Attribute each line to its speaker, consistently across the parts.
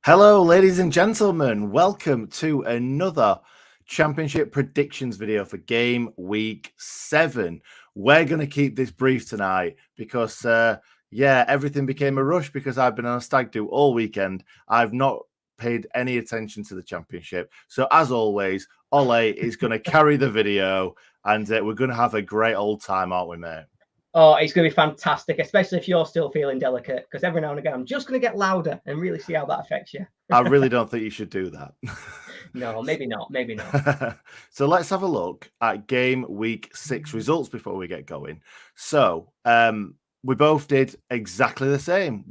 Speaker 1: Hello, ladies and gentlemen. Welcome to another Championship predictions video for game week 7. We're going to keep this brief tonight because, everything became a rush because I've been on a stag do all weekend. I've not paid any attention to the Championship. So, as always, Ole is going to carry the video and we're going to have a great old time, aren't we, mate?
Speaker 2: Oh, it's going to be fantastic, especially if you're still feeling delicate, because every now and again, I'm just going to get louder and really see how that affects you.
Speaker 1: I really don't think you should do that.
Speaker 2: No, maybe not. Maybe not.
Speaker 1: So let's have a look at game week 6 results before we get going. So we both did exactly the same.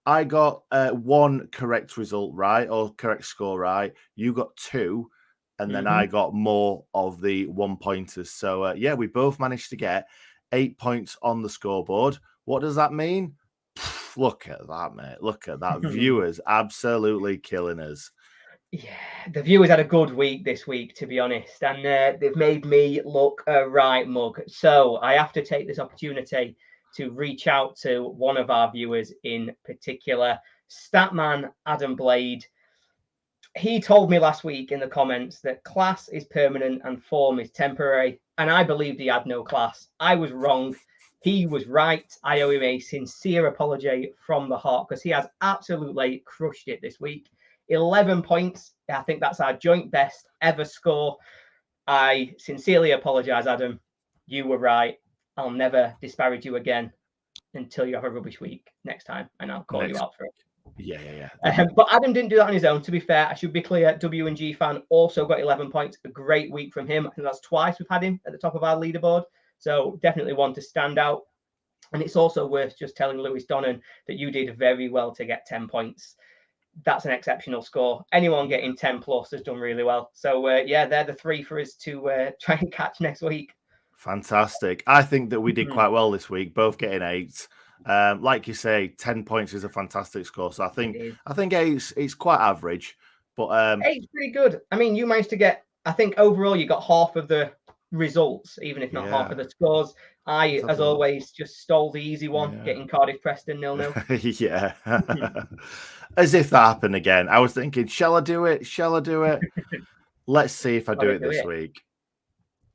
Speaker 1: I got one correct result right, or correct score right. You got 2. And then I got more of the 1-pointers. So, we both managed to get 8 points on the scoreboard. What does that mean? Look at that, mate. Look at that. Viewers absolutely killing us.
Speaker 2: Yeah, the viewers had a good week this week, to be honest. And they've made me look a right mug. So I have to take this opportunity to reach out to one of our viewers in particular, Statman Adam Blade. He told me last week in the comments that class is permanent and form is temporary. And I believed he had no class. I was wrong. He was right. I owe him a sincere apology from the heart because he has absolutely crushed it this week. 11 points. I think that's our joint best ever score. I sincerely apologize, Adam. You were right. I'll never disparage you again until you have a rubbish week next time. And I'll call you out for it.
Speaker 1: Yeah.
Speaker 2: But Adam didn't do that on his own. To be fair, I should be clear. W&G fan also got 11 points. A great week from him. I think that's twice we've had him at the top of our leaderboard. So definitely one to stand out. And it's also worth just telling Lewis Donnan that you did very well to get 10 points. That's an exceptional score. Anyone getting 10 plus has done really well. So they're the 3 for us to try and catch next week.
Speaker 1: Fantastic. I think that we did quite well this week, both getting 8. Like you say, 10 points is a fantastic score. So I think 8 it's quite average, but
Speaker 2: 8's pretty good. I mean, you managed to get, I think overall you got half of the results, even if not half of the scores. I, as always, just stole the easy one, getting Cardiff Preston 0-0.
Speaker 1: Yeah. As if that happened again. I was thinking, shall I do it? Let's see if I do it this week.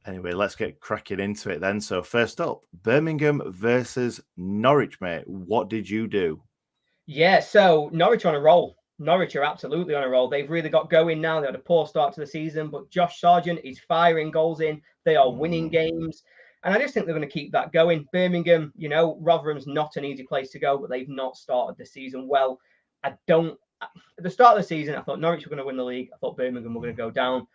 Speaker 1: Anyway, let's get cracking into it then. So first up, Birmingham versus Norwich, mate. What did you do?
Speaker 2: Yeah, so Norwich on a roll. Norwich are absolutely on a roll. They've really got going now. They had a poor start to the season, but Josh Sargent is firing goals in. They are winning games. And I just think they're going to keep that going. Birmingham, Rotherham's not an easy place to go, but they've not started the season well. At the start of the season, I thought Norwich were going to win the league. I thought Birmingham were going to go down.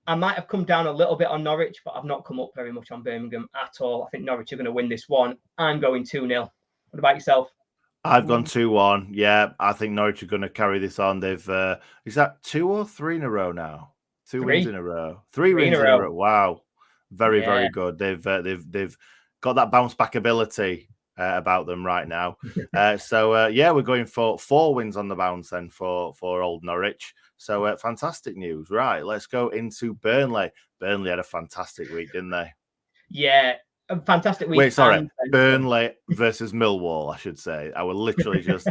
Speaker 2: I might have come down a little bit on Norwich, but I've not come up very much on Birmingham at all. I think Norwich are going to win this one. I'm going 2-0. What about yourself?
Speaker 1: I've gone 2-1. Yeah, I think Norwich are going to carry this on. They've is that 2 or 3 in a row now? 2 wins in a row. 3 wins in a row. Wow, very good. They've got that bounce back ability about them right now. We're going for 4 wins on the bounce then for old Norwich. So fantastic news. Right, let's go into Burnley. Burnley had a fantastic week, didn't they?
Speaker 2: Yeah, a fantastic week.
Speaker 1: Wait, sorry. Burnley versus Millwall, I should say. I will literally just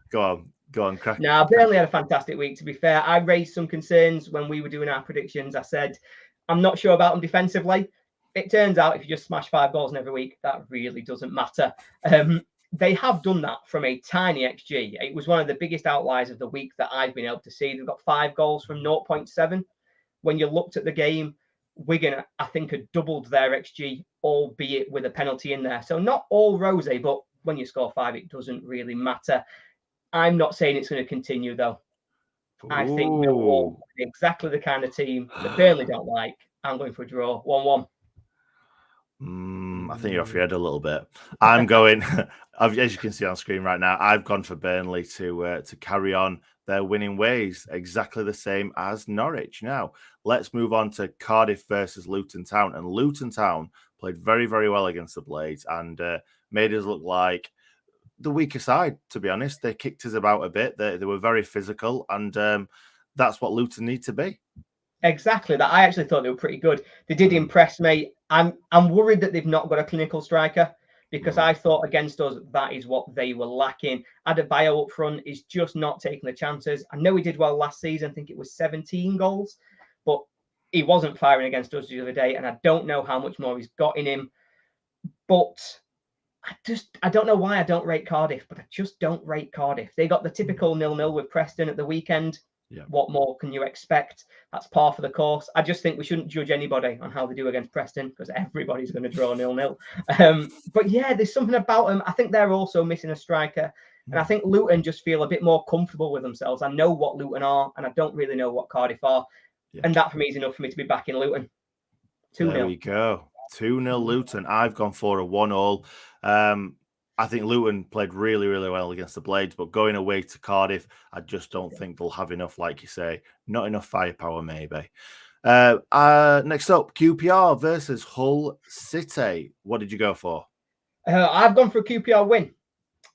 Speaker 1: go on, crack.
Speaker 2: Now, Burnley had a fantastic week, to be fair. I raised some concerns when we were doing our predictions. I said, I'm not sure about them defensively. It turns out if you just smash 5 goals in every week, that really doesn't matter. They have done that from a tiny XG. It was one of the biggest outliers of the week that I've been able to see. They've got 5 goals from 0.7. When you looked at the game, Wigan, I think, had doubled their XG, albeit with a penalty in there. So not all rosy, but when you score 5, it doesn't really matter. I'm not saying it's going to continue, though. I think Millwall is exactly the kind of team that Burnley don't like. I'm going for a draw, 1-1.
Speaker 1: I think you're off your head a little bit. I'm going, as you can see on screen right now, I've gone for Burnley to carry on their winning ways, exactly the same as Norwich. Now, let's move on to Cardiff versus Luton Town. And Luton Town played very, very well against the Blades and made us look like the weaker side, to be honest. They kicked us about a bit. They were very physical, and that's what Luton need to be.
Speaker 2: Exactly that. I actually thought they were pretty good. They did impress me. I'm worried that they've not got a clinical striker. because I thought against us, that is what they were lacking. Adebayo up front is just not taking the chances. I know he did well last season. I think it was 17 goals, but he wasn't firing against us the other day. And I don't know how much more he's got in him. But I don't know why I don't rate Cardiff, but I just don't rate Cardiff. They got the typical 0-0 with Preston at the weekend.
Speaker 1: Yeah.
Speaker 2: What more can you expect? That's par for the course. I just think we shouldn't judge anybody on how they do against Preston, because everybody's going to draw 0-0. But yeah, there's something about them. I think they're also missing a striker. And I think Luton just feel a bit more comfortable with themselves. I know what Luton are, and I don't really know what Cardiff are. Yeah. And that for me is enough for me to be back in Luton. 2-0.
Speaker 1: There we go. 2-0 Luton. I've gone for a 1-1. I think Luton played really, really well against the Blades, but going away to Cardiff, I just don't think they'll have enough, like you say, not enough firepower, maybe. Next up, QPR versus Hull City. What did you go for?
Speaker 2: I've gone for a QPR win.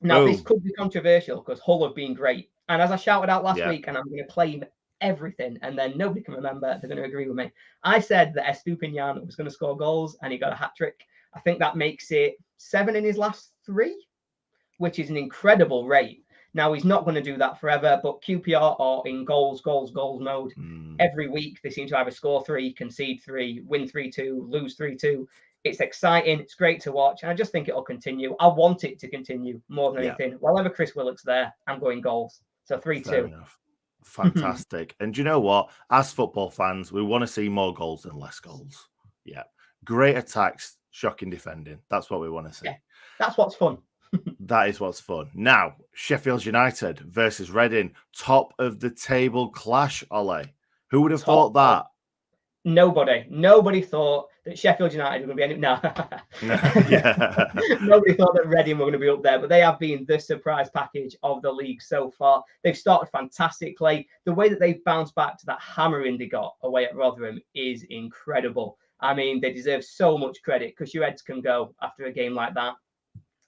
Speaker 2: Now, this could be controversial because Hull have been great. And as I shouted out last week, and I'm going to claim everything, and then nobody can remember, they're going to agree with me. I said that Estupiñán was going to score goals, and he got a hat-trick. I think that makes it 7 in his last 3, which is an incredible rate. Now, he's not going to do that forever, but QPR are in goals mode. Every week, they seem to either score 3, concede 3, win 3-2, lose 3-2. It's exciting. It's great to watch. And I just think it'll continue. I want it to continue more than anything. While Chris Willock's there, I'm going goals. So 3-2.
Speaker 1: Fair enough. Fantastic. And do you know what? As football fans, we want to see more goals than less goals. Yeah. Great attacks, shocking defending. That's what we want to see.
Speaker 2: Yeah. That's what's fun.
Speaker 1: That is what's fun. Now, Sheffield United versus Reading, top of the table clash, Ole. Who would have thought that?
Speaker 2: Nobody thought that Sheffield United were going to be Nobody thought that Reading were going to be up there, but they have been the surprise package of the league so far. They've started fantastically. The way that they've bounced back to that hammering they got away at Rotherham is incredible. I mean, they deserve so much credit because your heads can go after a game like that.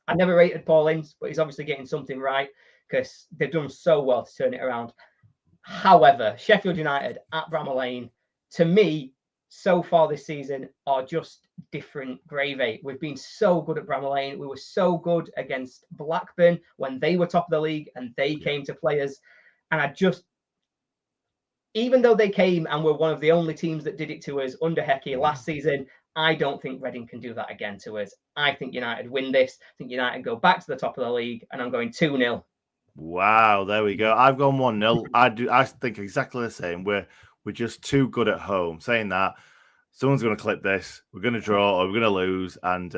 Speaker 2: I never rated Paul Ince, but he's obviously getting something right because they've done so well to turn it around. However, Sheffield United at Bramall Lane, to me, so far this season, are just different gravy. We've been so good at Bramall Lane. We were so good against Blackburn when they were top of the league and they came to play us. And even though they came and were one of the only teams that did it to us under Hecky last season, I don't think Reading can do that again to us. I think United win this. I think United go back to the top of the league, and I'm going 2-0.
Speaker 1: Wow, there we go. I've gone 1-0. I think exactly the same. We're just too good at home. Saying that, someone's going to clip this. We're going to draw or we're going to lose. And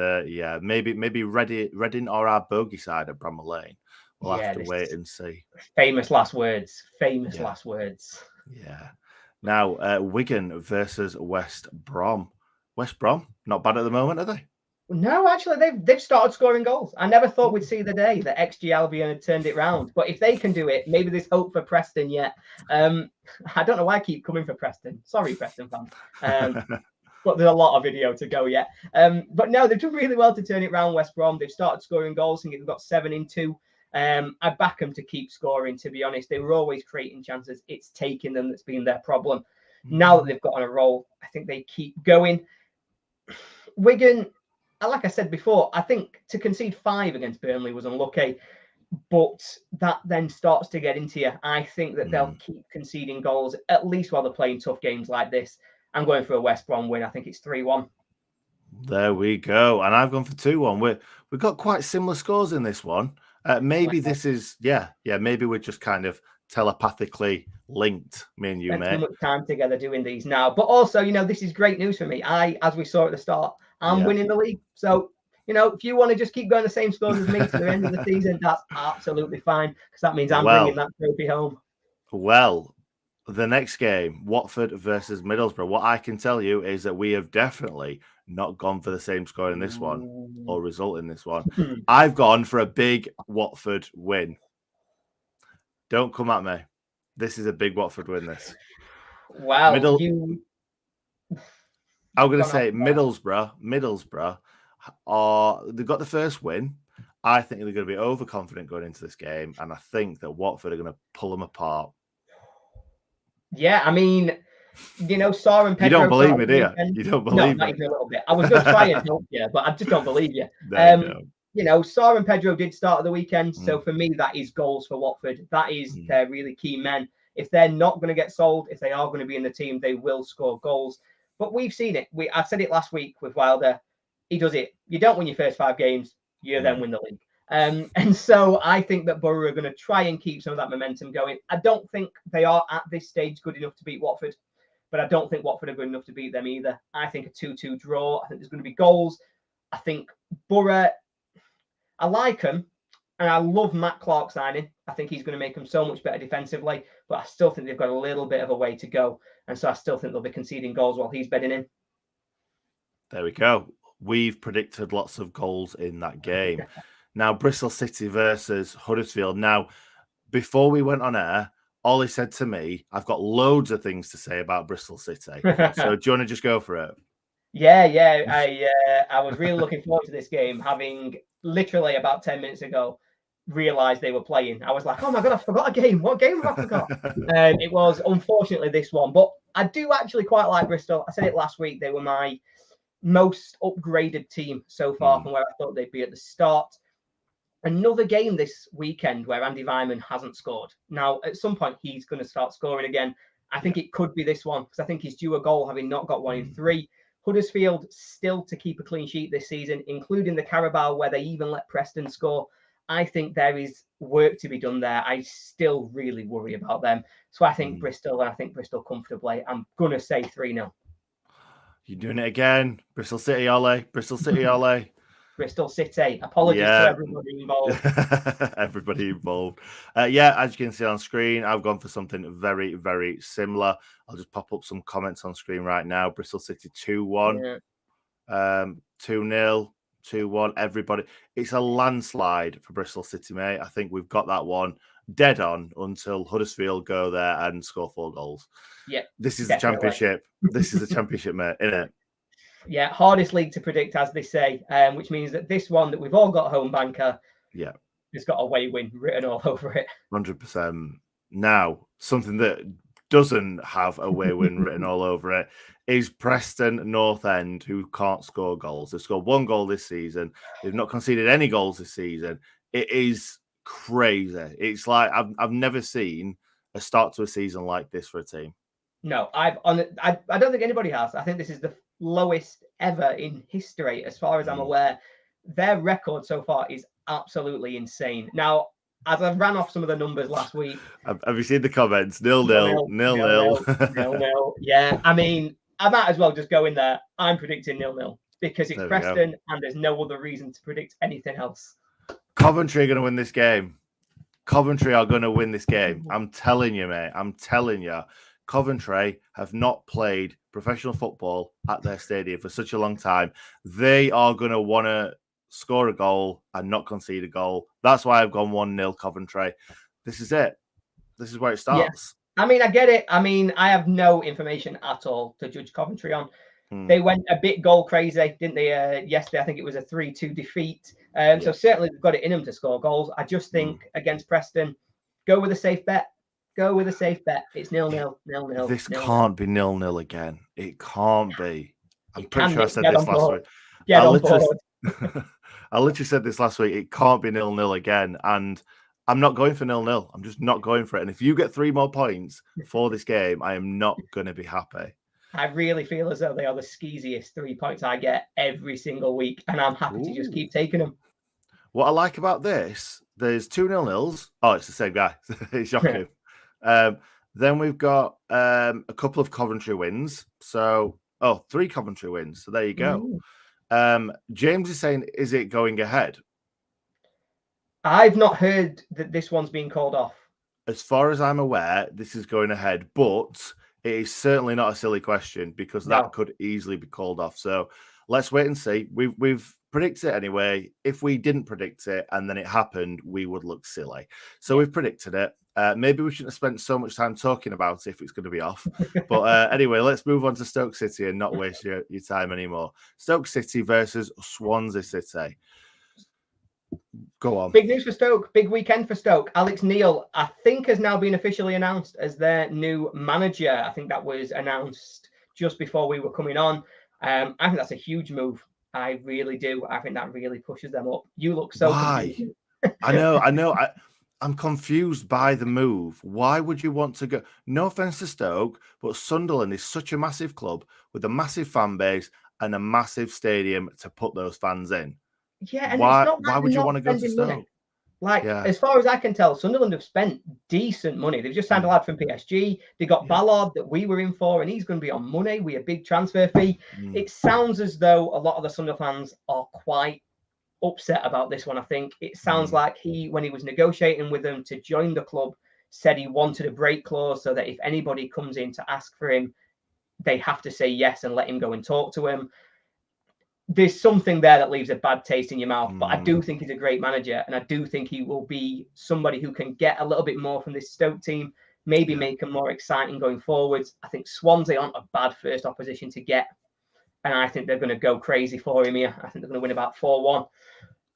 Speaker 1: maybe Reading or our bogey side at Bramall Lane. We'll have to wait and see.
Speaker 2: Famous last words. Last words.
Speaker 1: Yeah. Now, Wigan versus West Brom. West Brom, not bad at the moment, are they?
Speaker 2: No, actually, they've started scoring goals. I never thought we'd see the day that XG Albion had turned it round. But if they can do it, maybe there's hope for Preston yet. I don't know why I keep coming for Preston. Sorry, Preston fans. But there's a lot of video to go yet. But no, they've done really well to turn it round, West Brom. They've started scoring goals. I think they've got 7 in 2. I back them to keep scoring, to be honest. They were always creating chances. It's taking them that's been their problem. Now that they've got on a roll, I think they keep going. Wigan, like I said before, I think to concede 5 against Burnley was unlucky, but that then starts to get into you. I think that they'll keep conceding goals, at least while they're playing tough games like this. I'm going for a West Brom win. I think it's 3-1.
Speaker 1: There we go. And I've gone for 2-1. We've got quite similar scores in this one. Maybe this is, maybe we're just kind of telepathically linked, me and you, mate.
Speaker 2: Too much time together doing these now. But also, this is great news for me. As we saw at the start, I'm winning the league. So, if you want to just keep going the same scores as me to the end of the season, that's absolutely fine, because that means I'm bringing that trophy home.
Speaker 1: Well, the next game, Watford versus Middlesbrough. What I can tell you is that we have definitely not gone for the same score in this one or result in this one. I've gone for a big Watford win. Don't come at me. This is a big Watford win, this.
Speaker 2: Wow.
Speaker 1: I'm going to say Middlesbrough, they've got the first win. I think they're going to be overconfident going into this game, and I think that Watford are going to pull them apart.
Speaker 2: Yeah, I mean, Saar and Pedro.
Speaker 1: You don't believe me, do you? You don't believe me?
Speaker 2: Not even a little bit. I was going to try and help you, but I just don't believe you.
Speaker 1: No.
Speaker 2: Saar and Pedro did start at the weekend. So for me, that is goals for Watford. That is their really key men. If they're not going to get sold, if they are going to be in the team, they will score goals. But we've seen it. I said it last week with Wilder. He does it. You don't win your first 5 games, you then win the league. And so I think that Borough are going to try and keep some of that momentum going. I don't think they are at this stage good enough to beat Watford, but I don't think Watford are good enough to beat them either. I think a 2-2 draw. I think there's going to be goals. I think Borough, I like them, and I love Matt Clark signing. I think he's going to make them so much better defensively, but I still think they've got a little bit of a way to go. And so I still think they'll be conceding goals while he's bedding in.
Speaker 1: There we go. We've predicted lots of goals in that game. Now, Bristol City versus Huddersfield. Now, before we went on air, Ollie said to me, I've got loads of things to say about Bristol City. So do you want to just go for it?
Speaker 2: Yeah. I was really looking forward to this game, having literally about 10 minutes ago realised they were playing. I was like, oh my God, I forgot a game. What game have I forgot? It was unfortunately this one. But I do actually quite like Bristol. I said it last week. They were my most upgraded team so far from where I thought they'd be at the start. Another game this weekend where Andy Weimann hasn't scored. Now, at some point, he's going to start scoring again. I think it could be this one because I think he's due a goal, having not got one in 3. Huddersfield still to keep a clean sheet this season, including the Carabao, where they even let Preston score. I think there is work to be done there. I still really worry about them. So I think Bristol, and I think Bristol comfortably. I'm going to say 3-0.
Speaker 1: You're doing it again. Bristol City, Ollie. Bristol City, Ollie.
Speaker 2: Bristol City. Apologies to everybody involved.
Speaker 1: Everybody involved. As you can see on screen, I've gone for something very, very similar. I'll just pop up some comments on screen right now. Bristol City 2-1, 2-0, 2-1. Everybody. It's a landslide for Bristol City, mate. I think we've got that one dead on until Huddersfield go there and score 4 goals.
Speaker 2: Yeah.
Speaker 1: This is the championship. This is the championship, mate, isn't it?
Speaker 2: Yeah, hardest league to predict, as they say, which means that this one that we've all got home banker, has got away win written all over it.
Speaker 1: 100%. Now, something that doesn't have away win written all over it is Preston North End, who can't score goals. They've scored 1 goal this season. They've not conceded any goals this season. It is crazy. It's like I've never seen a start to a season like this for a team.
Speaker 2: No, I don't think anybody has. I think this is the lowest ever in history, as far as I'm aware. Their record so far is absolutely insane. Now, as I ran off some of the numbers last week,
Speaker 1: have you seen the comments? 0-0, 0-0,
Speaker 2: 0-0. Yeah, I mean, I might as well just go in there. I'm predicting 0-0 because it's Preston, and there's no other reason to predict anything else.
Speaker 1: Coventry are going to win this game. Coventry are going to win this game. I'm telling you, mate. I'm telling you. Coventry have not played professional football at their stadium for such a long time. They are going to want to score a goal and not concede a goal. That's why I've gone 1-0 Coventry. This is it. This is where it starts.
Speaker 2: Yeah. I mean, I get it. I mean, I have no information at all to judge Coventry on. They went a bit goal crazy, didn't they? Yesterday, I think it was a 3-2 defeat. So certainly they've got it in them to score goals. I just think against Preston, go with a safe bet. Go with a safe bet. It's 0-0, 0-0.
Speaker 1: This can't be 0-0 again. It can't be. I'm pretty sure I said this last week. I literally said this last week. It can't be 0-0 again. And I'm not going for 0-0. I'm just not going for it. And if you get 3 more points for this game, I am not going to be happy.
Speaker 2: I really feel as though they are the skeeziest 3 points I get every single week. And I'm happy to just keep taking them.
Speaker 1: What I like about this, there's 2 0-0s. Oh, it's the same guy. It's shocking. Then we've got a couple of Coventry wins. So, 3 Coventry wins. So there you go. James is saying, is it going ahead?
Speaker 2: I've not heard that this one's been called off.
Speaker 1: As far as I'm aware, this is going ahead, but it is certainly not a silly question because that could easily be called off. So let's wait and see. We've predicted it anyway. If we didn't predict it and then it happened, we would look silly. So we've predicted it. Maybe we shouldn't have spent so much time talking about it if it's going to be off. But anyway, let's move on to Stoke City and not waste your time anymore. Stoke City versus Swansea City. Go on.
Speaker 2: Big news for Stoke. Big weekend for Stoke. Alex Neil, I think, has now been officially announced as their new manager. I think that was announced just before we were coming on. I think that's a huge move. I really do. I think that really pushes them up. You look so confused.
Speaker 1: I know. I'm confused by the move. Why would you want to go? No offense to Stoke, but Sunderland is such a massive club with a massive fan base and a massive stadium to put those fans in.
Speaker 2: Yeah, and it's not
Speaker 1: why would you want to go to Stoke?
Speaker 2: Money. Like, as far as I can tell, Sunderland have spent decent money. They've just signed a lad from PSG. They got Ballard that we were in for, and he's going to be on money with a big transfer fee. It sounds as though a lot of the Sunderland fans are quite upset about this one. I think it sounds like when he was negotiating with them to join the club, said he wanted a break clause so that if anybody comes in to ask for him, they have to say yes and let him go and talk to him. There's something there that leaves a bad taste in your mouth, but I do think he's a great manager, and I do think he will be somebody who can get a little bit more from this Stoke team, maybe make them more exciting going forwards. I think Swansea aren't a bad first opposition to get, and I think they're going to go crazy for him here. I think they're going to win about 4-1.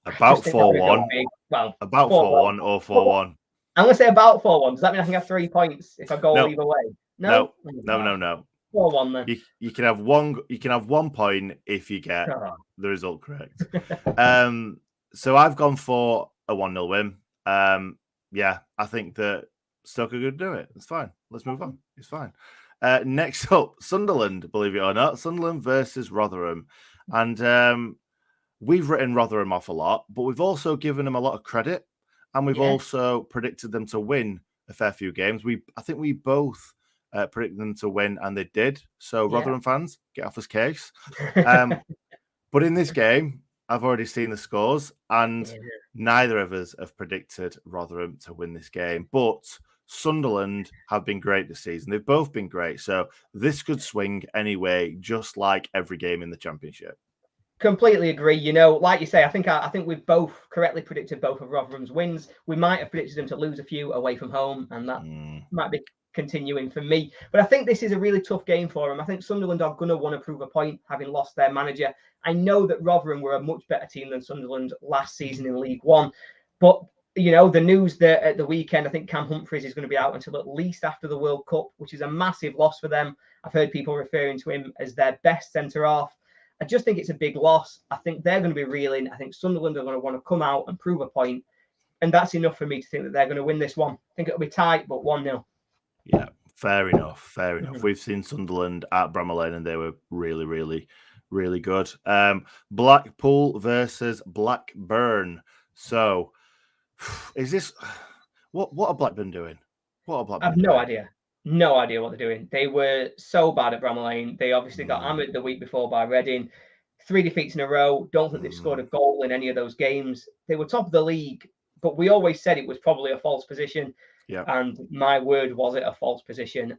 Speaker 1: About 4-1? Well, about 4-1 or 4-1.
Speaker 2: I'm going to say about 4-1. Does that mean I can have 3 points if I go either way?
Speaker 1: No.
Speaker 2: 4-1 then.
Speaker 1: You can have one. You can have 1 point if you get the result correct. So I've gone for a 1-0 win. I think that Stoke are going to do it. It's fine. Let's move on. It's fine. Next up, Sunderland. Believe it or not, Sunderland versus Rotherham, and we've written Rotherham off a lot, but we've also given them a lot of credit, and we've also predicted them to win a fair few games. I think we both predicted them to win, and they did. So Rotherham fans, get off his case. But in this game, I've already seen the scores, and neither of us have predicted Rotherham to win this game. But Sunderland have been great this season. They've both been great. So this could swing anyway, just like every game in the Championship.
Speaker 2: Completely agree. You know, like you say, I think we've both correctly predicted both of Rotherham's wins. We might have predicted them to lose a few away from home, and that might be continuing for me. But I think this is a really tough game for them. I think Sunderland are going to want to prove a point, having lost their manager. I know that Rotherham were a much better team than Sunderland last season in League One, but you know, the news that at the weekend, I think Cam Humphreys is going to be out until at least after the World Cup, which is a massive loss for them. I've heard people referring to him as their best centre-half. I just think it's a big loss. I think they're going to be reeling. I think Sunderland are going to want to come out and prove a point. And that's enough for me to think that they're going to win this one. I think it'll be tight, but 1-0.
Speaker 1: Yeah, fair enough. We've seen Sunderland at Bramall Lane, and they were really, really, really good. Blackpool versus Blackburn. So, is this... What are Blackburn doing?
Speaker 2: I have no idea. No idea what they're doing. They were so bad at Bramall Lane. They obviously got hammered the week before by Reading. 3 defeats in a row. Don't think they've scored a goal in any of those games. They were top of the league, but we always said it was probably a false position.
Speaker 1: Yeah.
Speaker 2: And my word, was it a false position?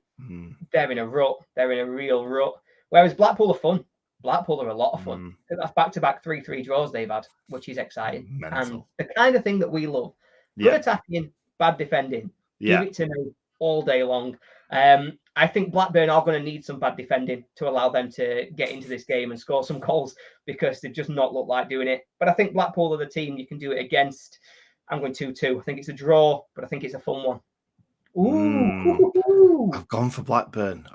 Speaker 2: They're in a rut. They're in a real rut. Whereas Blackpool are fun. Blackpool are a lot of fun. That's back-to-back 3-3 draws they've had, which is exciting.
Speaker 1: Mental.
Speaker 2: And the kind of thing that we love. Good attacking, bad defending. Give it to me all day long. I think Blackburn are going to need some bad defending to allow them to get into this game and score some goals, because they've just not looked like doing it. But I think Blackpool are the team you can do it against. I'm going 2-2. I think it's a draw, but I think it's a fun one. Ooh.
Speaker 1: I've gone for Blackburn.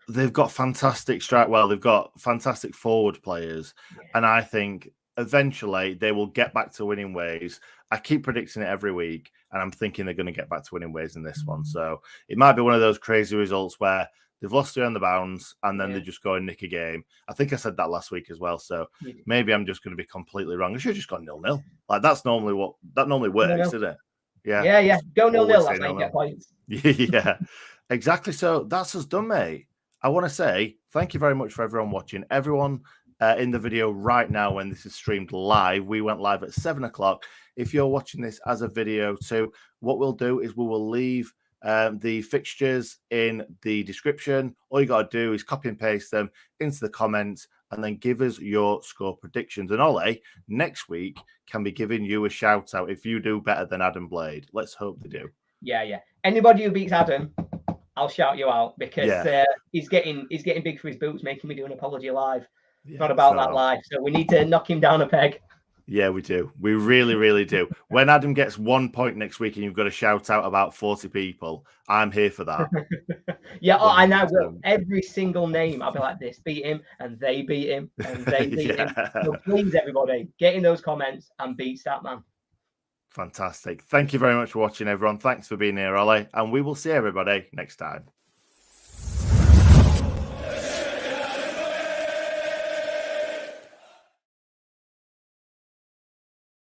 Speaker 1: They've got fantastic strike. Well, they've got fantastic forward players. And I think eventually they will get back to winning ways. I keep predicting it every week, and I'm thinking they're going to get back to winning ways in this one. So it might be one of those crazy results where they've lost 3 on the bounce and then they just go and nick a game. I think I said that last week as well. So maybe I'm just going to be completely wrong. I should have just gone 0-0. Like that normally works, isn't it?
Speaker 2: Yeah. Go 0-0. That's how you get points.
Speaker 1: Yeah, exactly. So that's us done, mate. I want to say thank you very much for everyone watching. Everyone in the video right now when this is streamed live. We went live at 7 o'clock. If you're watching this as a video too, what we'll do is we will leave the fixtures in the description. All you got to do is copy and paste them into the comments and then give us your score predictions. And Ollie, next week, can be giving you a shout out if you do better than Adam Blade. Let's hope they do.
Speaker 2: Yeah. Anybody who beats Adam, I'll shout you out, because he's getting big for his boots, making me do an apology live. Not about that live. So we need to knock him down a peg.
Speaker 1: Yeah, we do. We really, really do. When Adam gets 1 point next week and you've got to shout out about 40 people, I'm here for that.
Speaker 2: Yeah, oh, and I will.
Speaker 1: 100%.
Speaker 2: Every single name, I'll be like, this beat him, and they beat him, and they beat him. So please, everybody, get in those comments and beat Statman.
Speaker 1: Fantastic. Thank you very much for watching, everyone. Thanks for being here, Ollie. And we will see everybody next time.